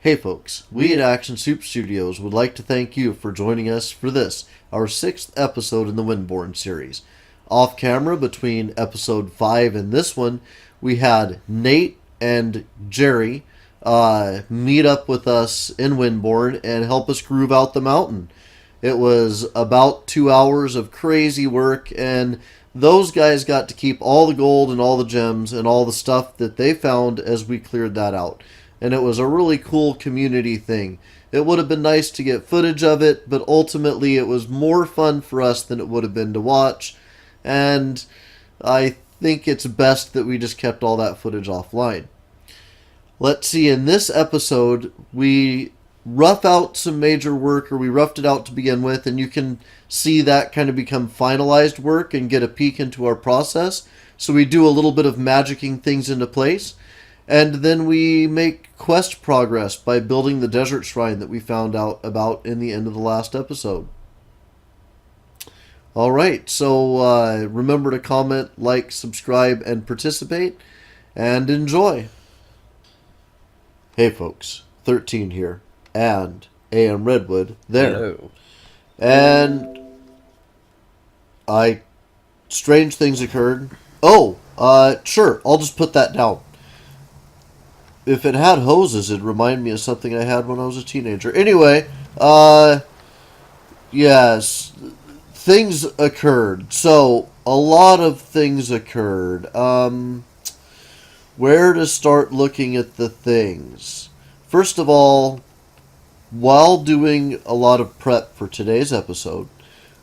Hey folks, we at Action Soup Studios would like to thank you for joining us for this, our 6th episode in the Windborne series. Off camera, between episode 5 and this one, we had Nate and Jerry meet up with us in Windborne and help us groove out the mountain. It was about 2 hours of crazy work, and those guys got to keep all the gold and all the gems and all the stuff that they found as we cleared that out. And it was a really cool community thing. It would have been nice to get footage of it, but ultimately it was more fun for us than it would have been to watch. And I think it's best that we just kept all that footage offline. Let's see, in this episode, we rough out some major work, or we roughed it out to begin with, and you can see that kind of become finalized work and get a peek into our process. So we do a little bit of magicking things into place. And then we make quest progress by building the desert shrine that we found out about in the end of the last episode. Alright, so remember to comment, like, subscribe, and participate, and enjoy. Hey folks, 13 here, and AM Redwood there. Hello. And strange things occurred. Sure, I'll just put that down. If it had hoses, it'd remind me of something I had when I was a teenager. Anyway, yes, things occurred. So, a lot of things occurred. Where to start looking at the things? First of all, while doing a lot of prep for today's episode,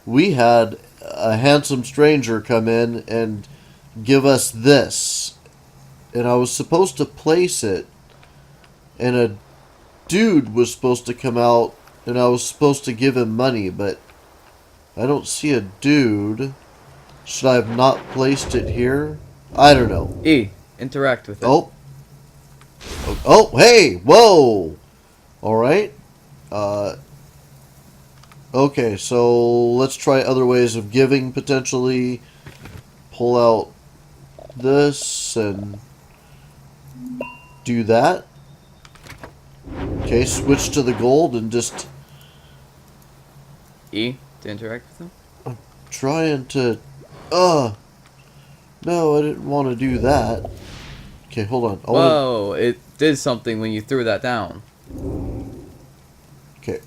we had a handsome stranger come in and give us this. And I was supposed to place it. And a dude was supposed to come out, and I was supposed to give him money, but I don't see a dude. Should I have not placed it here? I don't know. E, interact with it. Oh, hey, whoa! Alright. Okay, so let's try other ways of giving, potentially. Pull out this and do that. Okay, switch to the gold and just... E, to interact with them? I'm trying to... No, I didn't want to do that. Okay, hold on. Whoa, it did something when you threw that down. Okay.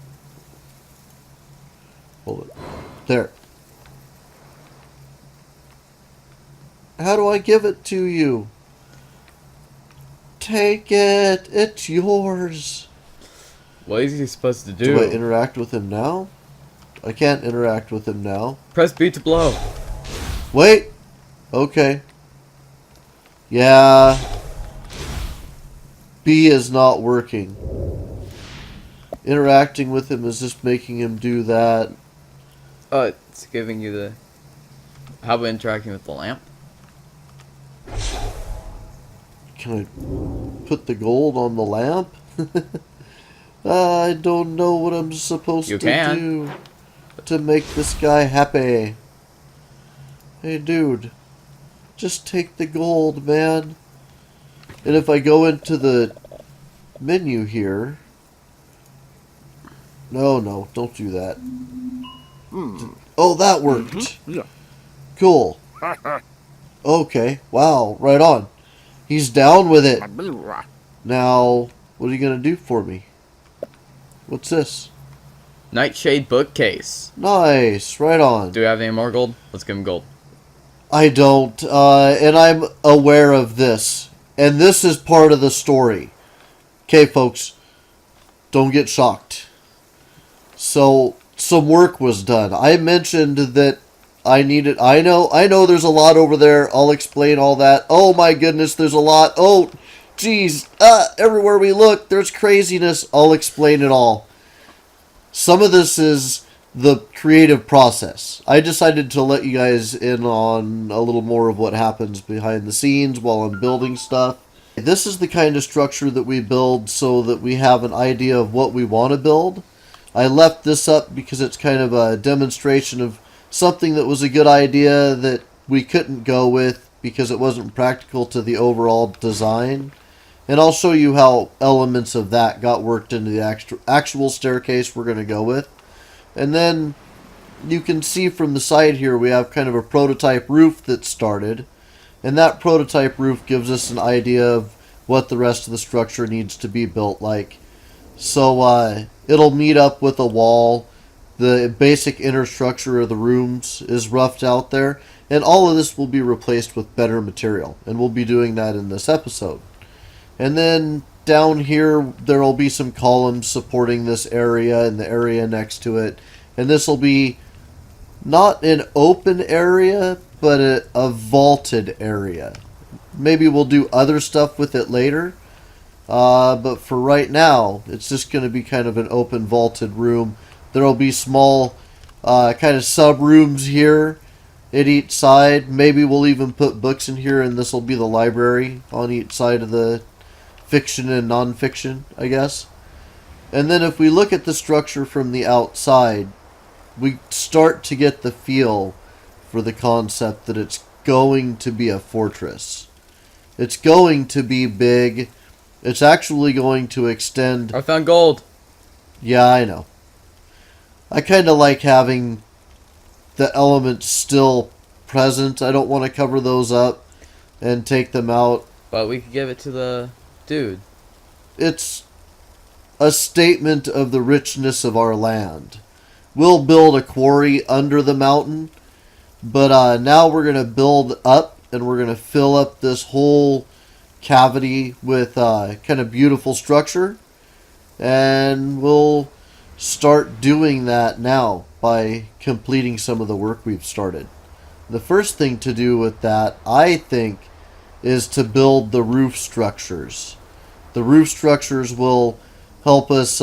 Hold it. There. How do I give it to you? Take it. It's yours. What is he supposed to do? Do I interact with him now? I can't interact with him now. Press B to blow. Wait. Okay. Yeah. B is not working. Interacting with him is just making him do that. Oh, it's giving you the... How about interacting with the lamp? Can I put the gold on the lamp? I don't know what I'm supposed to do to make this guy happy. Hey, dude. Just take the gold, man. And if I go into the menu here... No, don't do that. Oh, that worked. Yeah. Cool. Okay. Wow, right on. He's down with it. Now, what are you going to do for me? What's this? Nightshade bookcase. Nice, right on. Do we have any more gold? Let's give him gold. I don't, and I'm aware of this. And this is part of the story. Okay, folks, don't get shocked. So, some work was done. I mentioned that I know there's a lot over there. I'll explain all that. Oh my goodness, there's a lot. Oh, geez. Everywhere we look, there's craziness. I'll explain it all. Some of this is the creative process. I decided to let you guys in on a little more of what happens behind the scenes while I'm building stuff. This is the kind of structure that we build so that we have an idea of what we want to build. I left this up because it's kind of a demonstration of something that was a good idea that we couldn't go with because it wasn't practical to the overall design. And I'll show you how elements of that got worked into the actual staircase we're going to go with. And then you can see from the side here we have kind of a prototype roof that started. And that prototype roof gives us an idea of what the rest of the structure needs to be built like. So it'll meet up with a wall. The basic inner structure of the rooms is roughed out there. And all of this will be replaced with better material. And we'll be doing that in this episode. And then down here, there will be some columns supporting this area and the area next to it. And this will be not an open area, but a vaulted area. Maybe we'll do other stuff with it later. But for right now, it's just going to be kind of an open vaulted room. There will be small kind of sub-rooms here at each side. Maybe we'll even put books in here, and this will be the library on each side of the fiction and non-fiction, I guess. And then if we look at the structure from the outside, we start to get the feel for the concept that it's going to be a fortress. It's going to be big. It's actually going to extend. I found gold. Yeah, I know. I kind of like having the elements still present. I don't want to cover those up and take them out. But we could give it to the dude. It's a statement of the richness of our land. We'll build a quarry under the mountain, but now we're going to build up, and we're going to fill up this whole cavity with kind of beautiful structure, and we'll start doing that now by completing some of the work we've started. The first thing to do with that, I think, is to build the roof structures. The roof structures will help us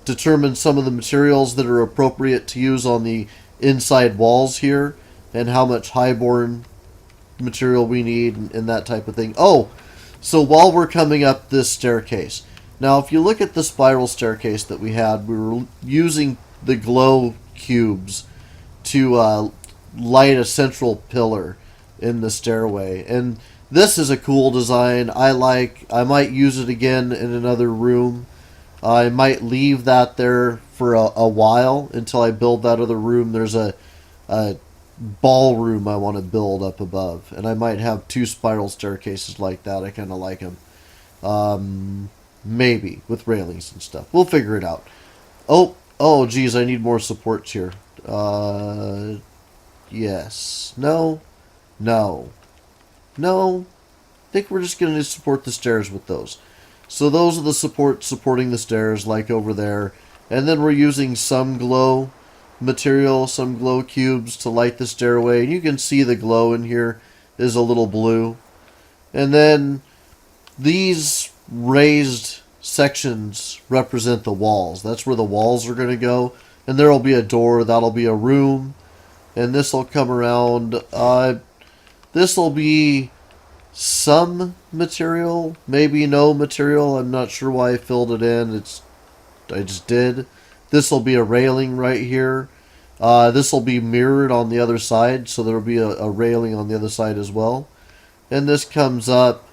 determine some of the materials that are appropriate to use on the inside walls here, and how much highborn material we need, and that type of thing. Oh, so while we're coming up this staircase, now if you look at the spiral staircase that we had, we were using the glow cubes to light a central pillar in the stairway, and this is a cool design. I might use it again in another room. I might leave that there for a while until I build that other room. There's a ballroom I want to build up above, and I might have 2 spiral staircases like that. I kind of like them. Maybe with railings and stuff. We'll figure it out. Oh, geez, I need more supports here. Yes. No. I think we're just going to support the stairs with those. So those are the supports supporting the stairs, like over there. And then we're using some glow material, some glow cubes to light the stairway. And you can see the glow in here is a little blue. And then these raised sections represent the walls. That's where the walls are going to go. And there will be a door. That'll be a room. And this will come around. This will be some material, maybe no material. I'm not sure why I filled it in. I just did. This will be a railing right here. This will be mirrored on the other side, so there will be a railing on the other side as well. And this comes up,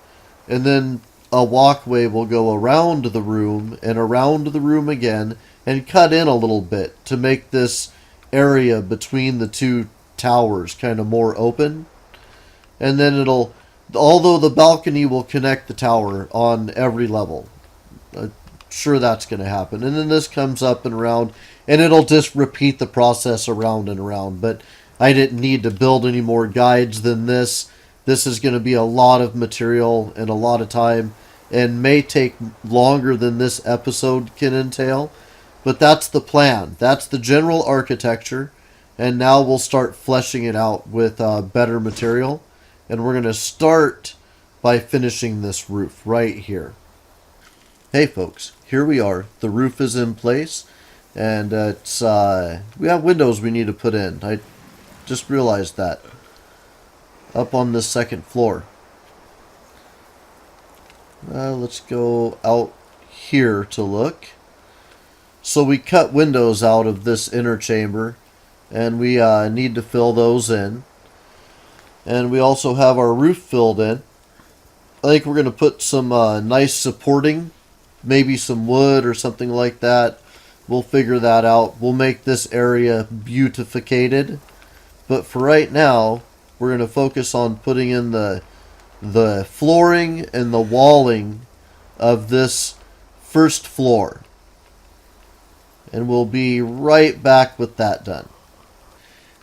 and then a walkway will go around the room and around the room again and cut in a little bit to make this area between the 2 towers kind of more open. And then although the balcony will connect the tower on every level. Sure, that's going to happen. And then this comes up and around, and it'll just repeat the process around and around. But I didn't need to build any more guides than this. This is going to be a lot of material and a lot of time, and may take longer than this episode can entail. But that's the plan. That's the general architecture. And now we'll start fleshing it out with better material. And we're going to start by finishing this roof right here. Hey folks, here we are. The roof is in place, and we have windows we need to put in. I just realized that. Up on this second floor. Let's go out here to look. So we cut windows out of this inner chamber, and we need to fill those in. And we also have our roof filled in. I think we're going to put some nice supporting, maybe some wood or something like that. We'll figure that out. We'll make this area beautificated. But for right now, we're going to focus on putting in the flooring and the walling of this first floor. And we'll be right back with that done.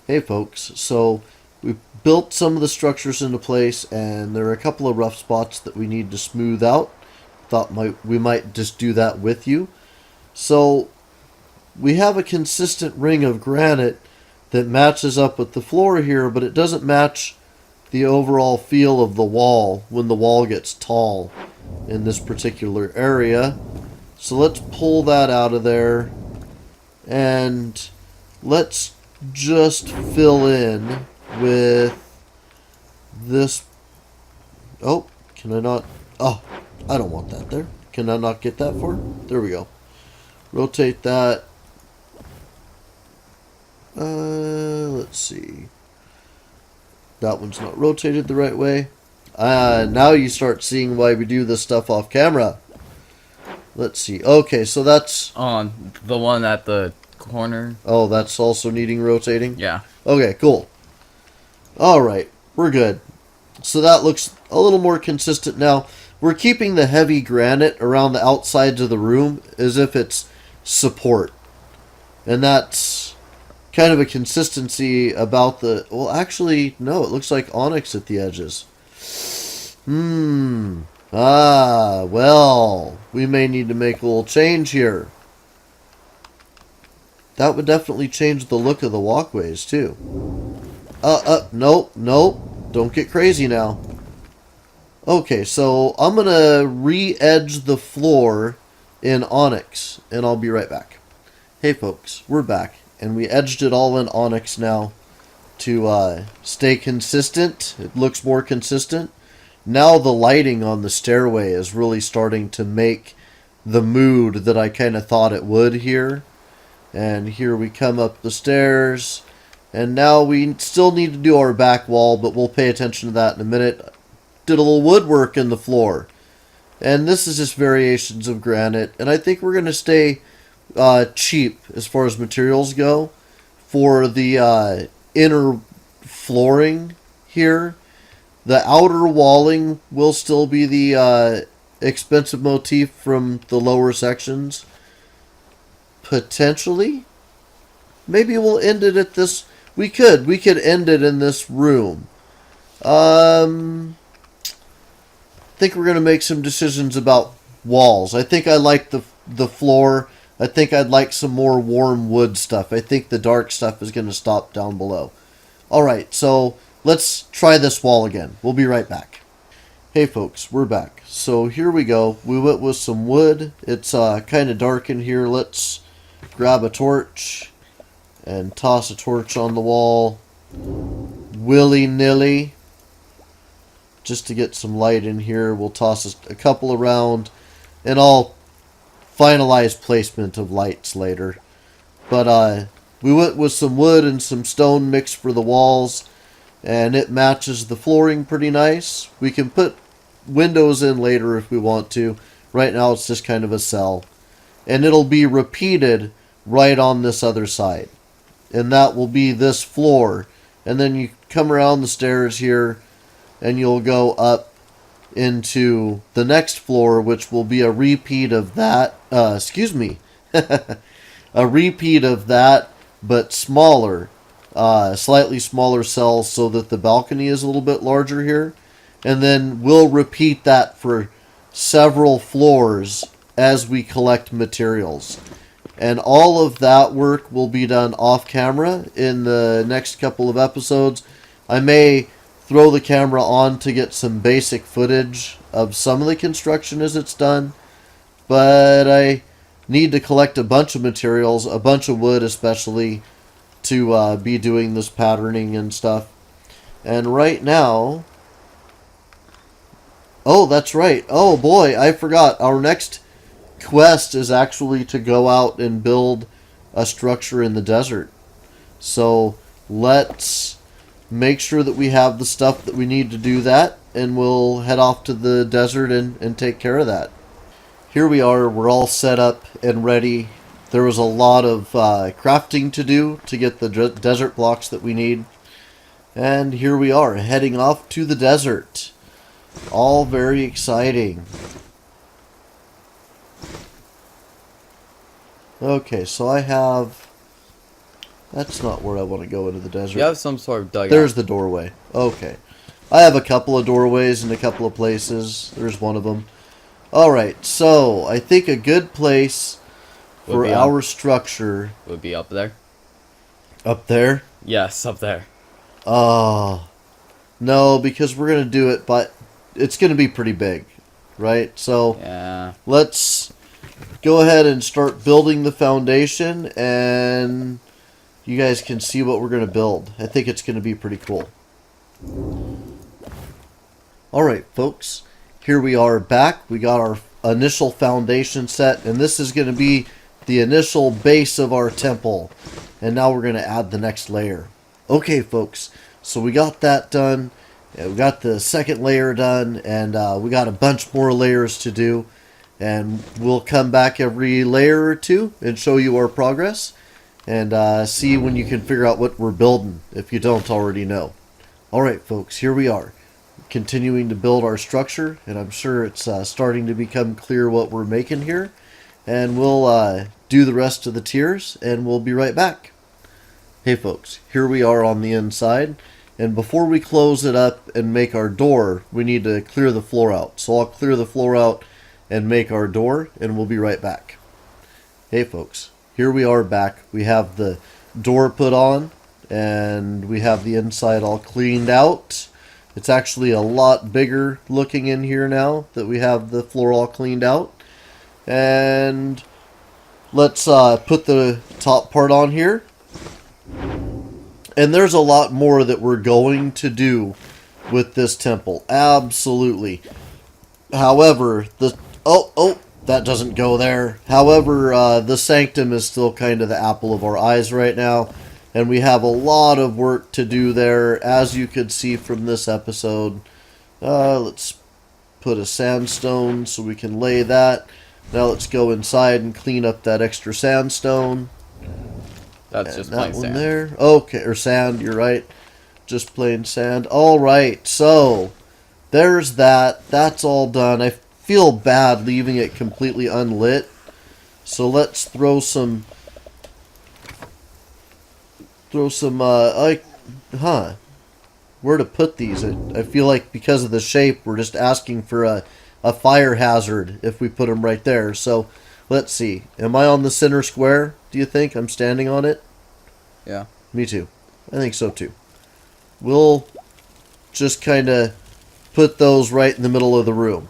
Hey folks, so we built some of the structures into place, and there are a couple of rough spots that we need to smooth out. Thought we might just do that with you. So we have a consistent ring of granite that matches up with the floor here, but it doesn't match the overall feel of the wall when the wall gets tall in this particular area. So let's pull that out of there, and let's just fill in with this. Oh, can I not? Oh, I don't want that there. Can I not get that for? There we go. Rotate that. Let's see. That one's not rotated the right way. Now you start seeing why we do this stuff off camera. Let's see. Okay, so that's On the one at the corner. Oh, that's also needing rotating? Yeah. Okay, cool. Alright, we're good. So that looks a little more consistent now. We're keeping the heavy granite around the outsides of the room as if it's support. And that's kind of a consistency about the... Well, actually, no, it looks like onyx at the edges. Well, we may need to make a little change here. That would definitely change the look of the walkways, too. Nope. Don't get crazy now. Okay, so I'm going to re-edge the floor in onyx, and I'll be right back. Hey, folks, we're back, and we edged it all in onyx now to stay consistent. It looks more consistent. Now the lighting on the stairway is really starting to make the mood that I kind of thought it would here. And here we come up the stairs. And now we still need to do our back wall, but we'll pay attention to that in a minute. Did a little woodwork in the floor. And this is just variations of granite. And I think we're going to stay cheap as far as materials go for the inner flooring here. The outer walling will still be the expensive motif from the lower sections. Potentially. Maybe we'll end it at this. We could end it in this room. I think we're going to make some decisions about walls. I think I like the floor. I think I'd like some more warm wood stuff. I think the dark stuff is going to stop down below. Alright, so let's try this wall again. We'll be right back. Hey folks, we're back. So here we go. We went with some wood. It's kind of dark in here. Let's grab a torch and toss a torch on the wall willy-nilly just to get some light in here. We'll toss a couple around, and I'll finalize placement of lights later. But we went with some wood and some stone mixed for the walls, and it matches the flooring pretty nice. We can put windows in later if we want to. Right now it's just kind of a cell, and it'll be repeated right on this other side, and that will be this floor. And then you come around the stairs here and you'll go up into the next floor, which will be a repeat of that. A repeat of that, but smaller, slightly smaller cells, so that the balcony is a little bit larger here. And then we'll repeat that for several floors as we collect materials. And all of that work will be done off camera in the next couple of episodes. I may throw the camera on to get some basic footage of some of the construction as it's done. But I need to collect a bunch of materials, a bunch of wood especially, to be doing this patterning and stuff. And right now... Oh, that's right. Oh boy, I forgot. Our next quest is actually to go out and build a structure in the desert. So let's make sure that we have the stuff that we need to do that. and we'll head off to the desert and take care of that. Here we are. We're all set up and ready. There was a lot of crafting to do to get the desert blocks that we need. And here we are, heading off to the desert. All very exciting. Okay, so I have... That's not where I want to go into the desert. You have some sort of dugout. There's the doorway. Okay. I have a couple of doorways in a couple of places. There's one of them. Alright, so I think a good place for our structure... Would be up there. Up there? Yes, up there. No, because we're going to do it, but it's going to be pretty big, right? So yeah. Let's go ahead and start building the foundation, and you guys can see what we're going to build. I think it's going to be pretty cool. Alright, folks. Here we are back. We got our initial foundation set, and this is going to be the initial base of our temple. And now we're going to add the next layer. Okay, folks. So we got that done. We got the second layer done, and we got a bunch more layers to do. And we'll come back every layer or two and show you our progress. And see when you can figure out what we're building, if you don't already know. Alright, folks. Here we are. Continuing to build our structure, and I'm sure it's starting to become clear what we're making here. And we'll do the rest of the tiers, and we'll be right back. Hey folks, here we are on the inside, and before we close it up and make our door, we need to clear the floor out. So I'll clear the floor out and make our door, and we'll be right back. Hey folks, here we are back. We have the door put on, and we have the inside all cleaned out. It's actually a lot bigger looking in here now that we have the floor all cleaned out. And let's put the top part on here. And there's a lot more that we're going to do with this temple. Absolutely. However, the... Oh, that doesn't go there. However, the Sanctum is still kind of the apple of our eyes right now. And we have a lot of work to do there, as you could see from this episode. Let's put a sandstone so we can lay that. Now let's go inside and clean up that extra sandstone. That's just plain sand. There. Okay, or sand, you're right. Just plain sand. Alright, so there's that. That's all done. I feel bad leaving it completely unlit. So let's throw some... where to put these? I feel like because of the shape, we're just asking for a fire hazard if we put them right there. So, let's see. Am I on the center square, do you think? I'm standing on it? Yeah. Me too. I think so too. We'll just kind of put those right in the middle of the room.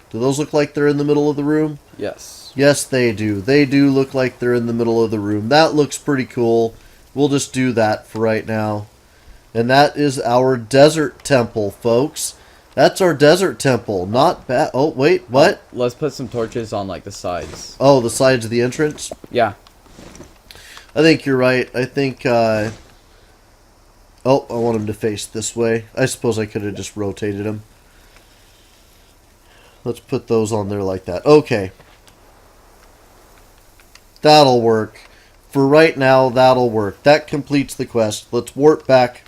Do those look like they're in the middle of the room? Yes. Yes, they do. They do look like they're in the middle of the room. That looks pretty cool. We'll just do that for right now. And that is our desert temple, folks. That's our desert temple. Not bad. Oh, wait, what? Let's put some torches on, like, the sides. Oh, the sides of the entrance? Yeah. I think you're right. I think, oh, I want him to face this way. I suppose I could have just rotated him. Let's put those on there like that. Okay. That'll work. For right now, that'll work. That completes the quest. Let's warp back.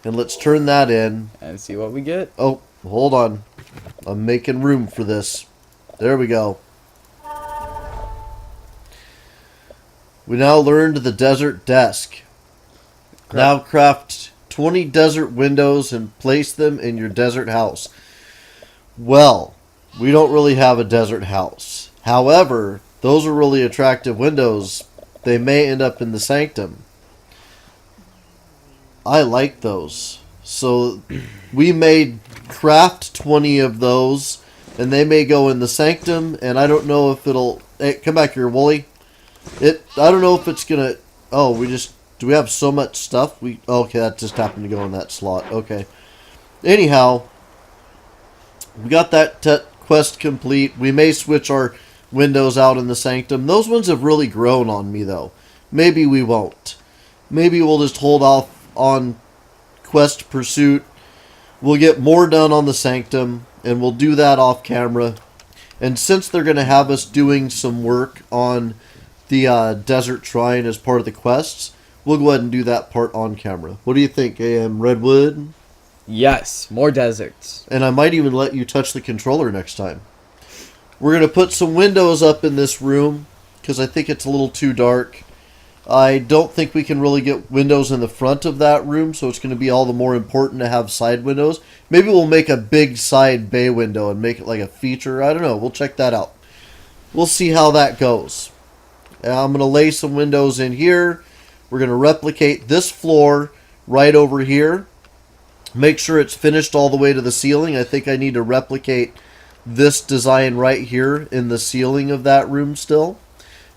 And let's turn that in. And see what we get. Oh, hold on. I'm making room for this. There we go. We now learned the desert desk. Now craft 20 desert windows and place them in your desert house. Well, we don't really have a desert house. However, those are really attractive windows. They may end up in the Sanctum. I like those. So we may craft 20 of those, and they may go in the Sanctum, and I don't know if it'll... Hey, come back here, Wooly. I don't know if it's gonna... Oh, do we have so much stuff? Okay, that just happened to go in that slot. Okay. Anyhow, we got that quest complete. We may switch our windows out in the Sanctum. Those ones have really grown on me, though. Maybe we won't. Maybe we'll just hold off on quest pursuit We'll get more done on the Sanctum, and we'll do that off camera. And since they're going to have us doing some work on the Desert Shrine as part of the quests, we'll go ahead and do that part on camera. What do you think, AM Redwood? Yes, more deserts. And I might even let you touch the controller next time. We're going to put some windows up in this room because I think it's a little too dark. I don't think we can really get windows in the front of that room, so it's going to be all the more important to have side windows. Maybe we'll make a big side bay window and make it like a feature. I don't know. We'll check that out. We'll see how that goes. I'm going to lay some windows in here. We're going to replicate this floor right over here. Make sure it's finished all the way to the ceiling. I think I need to replicate this design right here in the ceiling of that room still.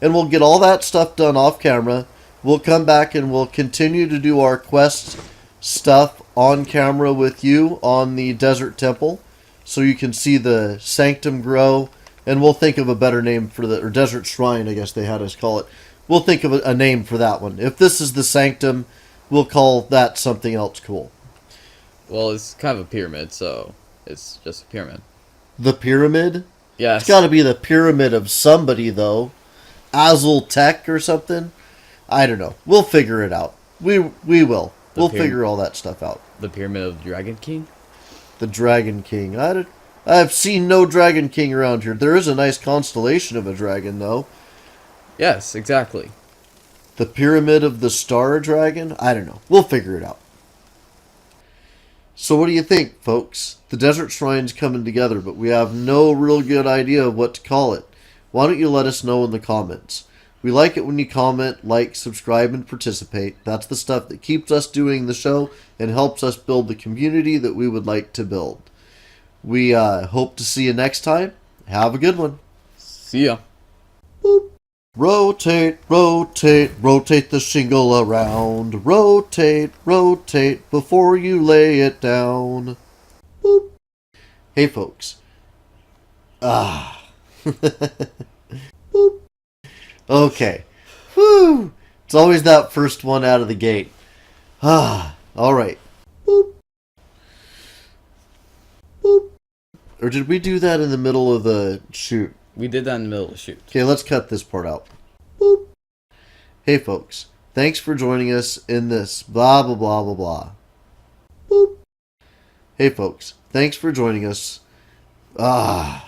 And we'll get all that stuff done off camera. We'll come back and we'll continue to do our quest stuff on camera with you on the Desert Temple. So you can see the Sanctum grow. And we'll think of a better name for the... Or Desert Shrine, I guess they had us call it. We'll think of a name for that one. If this is the Sanctum, we'll call that something else cool. Well, it's kind of a pyramid, so it's just a pyramid. The pyramid? Yes. It's got to be the pyramid of somebody, though. Azul Tech or something? I don't know. We'll figure it out. We will. We'll figure all that stuff out. The Pyramid of the Dragon King? The Dragon King. I've seen no Dragon King around here. There is a nice constellation of a dragon, though. Yes, exactly. The Pyramid of the Star Dragon? I don't know. We'll figure it out. So what do you think, folks? The Desert Shrine's coming together, but we have no real good idea of what to call it. Why don't you let us know in the comments? We like it when you comment, like, subscribe, and participate. That's the stuff that keeps us doing the show and helps us build the community that we would like to build. We hope to see you next time. Have a good one. See ya. Boop. Rotate, rotate, rotate the shingle around. Rotate, rotate before you lay it down. Boop. Hey, folks. Boop. Okay. Whew. It's always that first one out of the gate. Alright. Boop. Boop. Or did we do that in the middle of the shoot? We did that in the middle of the shoot. Okay, let's cut this part out. Boop. Hey, folks. Thanks for joining us in this blah, blah, blah, blah, blah. Boop. Hey, folks. Thanks for joining us. Boop.